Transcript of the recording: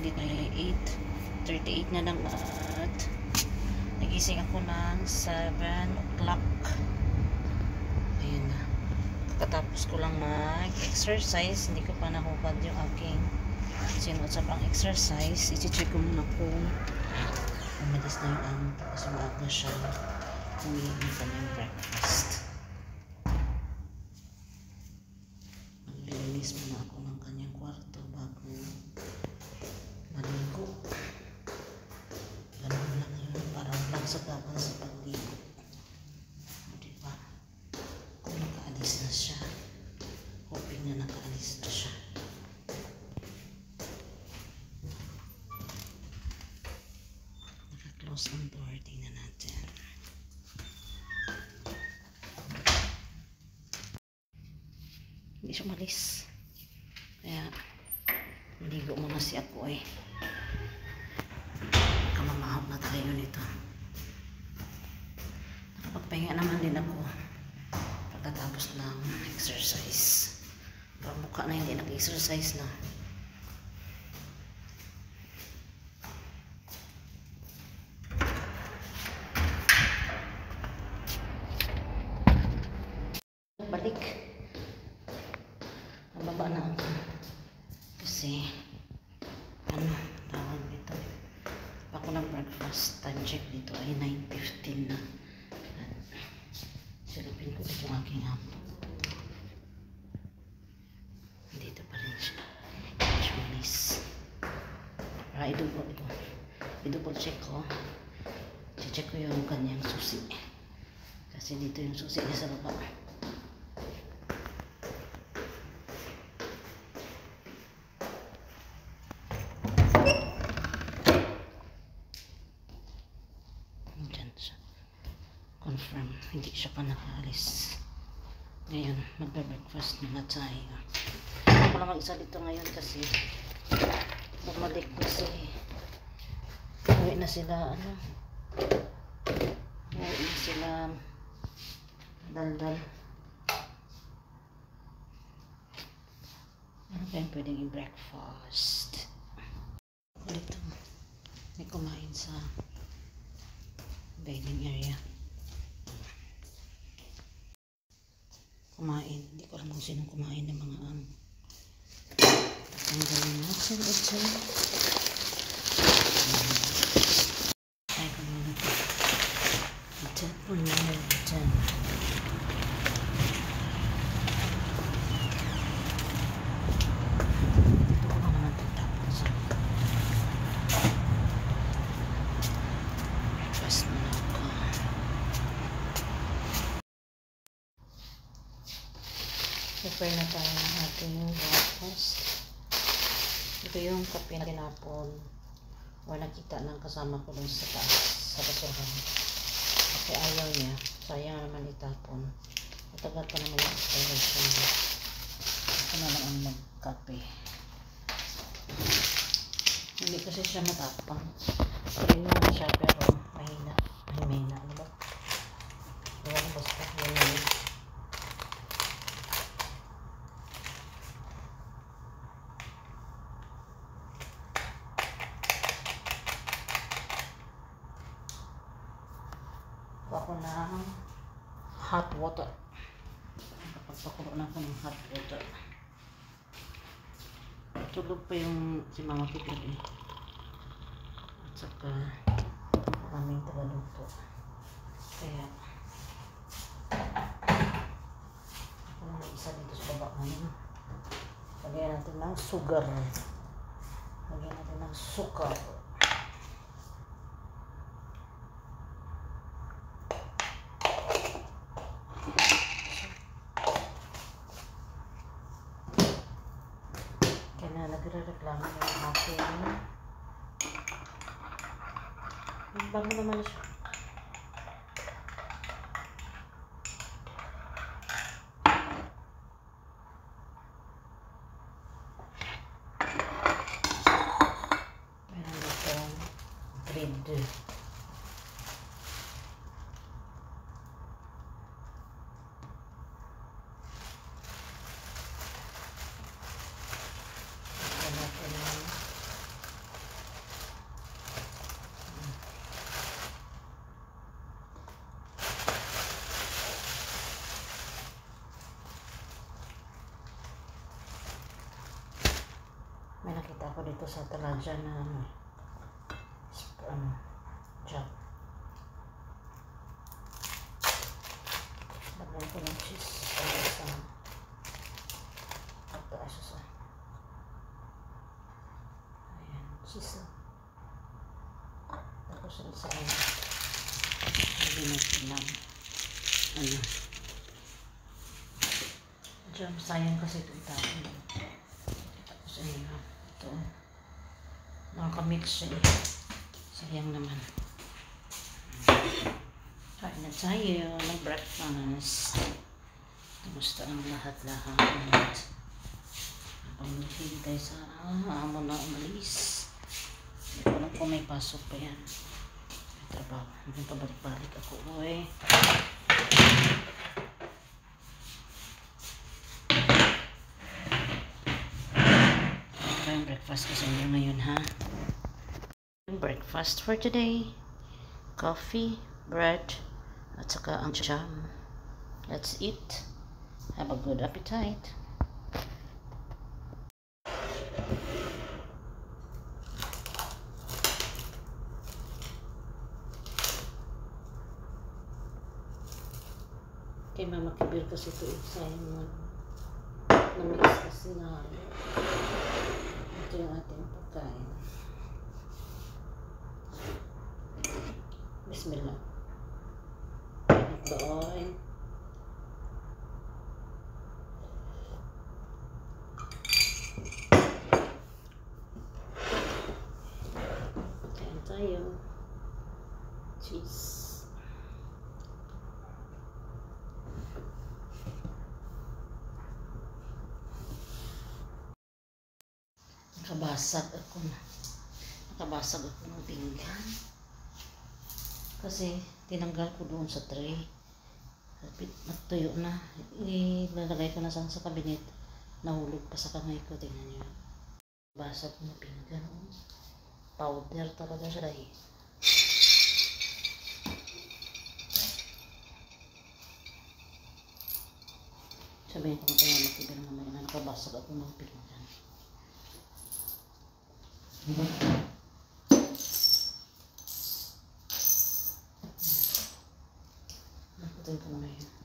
dito ay 8:38 na lang at nagising ako ng 7 o'clock. Ayun na. Kakatapos ko lang mag-exercise. Hindi ko pa nahubad yung aking sinuot sa pang-exercise. I-check ko muna kung umalis na yung amo ko kasi maaga siya humihingi pa ng breakfast. Maglilinis muna ako ng kanyang kwarto bago maligo. Ganun lang yun, parang lang sa gaban sa pagligo. Diba? Kung nakaalis na siya, hoping na nakaalis na siya. Naka-close ang door, tingnan natin. Hindi siya umalis. Kaya ligo muna si ako eh. Kamamahap na tayo nito. Nakapagpahinga naman din ako pagkatapos ng exercise. Parang mukha na hindi nag-exercise na. Balik. Nababa na ako. Kasi ano, tawag dito. Ako ng breakfast time check dito ay 9:15 na. Silipin ko dito yung aking amo. Dito pa rin siya. Visualize. Para i-double check ko. I-check ko yung kanyang susi. Kasi dito yung susi niya sa baba. Confirm, hindi siya pa nakaalis. Ngayon, magbe-breakfast na tayo. Ako lang mag-isa dito ngayon kasi bumalik kasi uwi na sila daldal. Ano kayang pwedeng i-breakfast? Dito, may kumain sa dining area. Kumain. Hindi ko alam kung sinong kumain ng mga tanggalin natin ito. Ay, kumuna ito. Ito po na ito. Ito ko naman tatapos. Breakfast na ako. Prepare na tayo ng ating breakfast. Ito yung kape na tinapon. O nakita ng kasama ko dun sa taas, sa basurahan. Kasi ayaw niya. Sayang naman itapon. Matagal pa naman yung expiration niya. Ito na lang ang magkape. Hindi kasi siya matapang. Pero naman siya pero mahina. Ay mahina. Ano ba? Ewan basta yun yun. Ako ng hot water. Pagpakulo na ako ng hot water. Tulog pa yung si Mama Pipil eh. At saka aming tagaluto. Kaya ako na isa dito sa baba ngayon. Lagyan natin ng sugar. Lagyan natin ng sukar. Nagre-reklamo na yung aking bago naman siya. Meron ditong bread. May nakita ako dito sa Talaja na job. Lagyan ko ng cheese para sa taas sa ayan, cheese. Tapos ang isa ay binagpilang jam, sayang kasi ito itapon. Tapos ayun, ito nakakamix siya, sayang naman. Kain na tayo ng breakfast. Kumusta ang lahat-lahat habang naghihintay sa amo na umalis. Hindi ko alam kung may pasok pa yan, may trabaho. Hanggang pabalik-balik ako yung breakfast ko sa inyo ngayon, ha? Breakfast for today, coffee, bread, at saka ang jam. Let's eat. Have a good appetite. Kay Mama Kibir kasi ito sayang na-mix kasi na ito yung ating pagkain. Bismillah. Doon. Kain tayo. Cheese. Nakabasag ako ng pinggan kasi tinanggal ko doon sa tray, natuyo na, ilalagay ko na sa kabinet, nahulog pa sa kamay ko. Tingnan nyo, basag ng pinggan, powder talaga siya eh. Sabihin ko na kaya matibir naman na nakabasag ako ng pinggan. Nakutin ko na yun.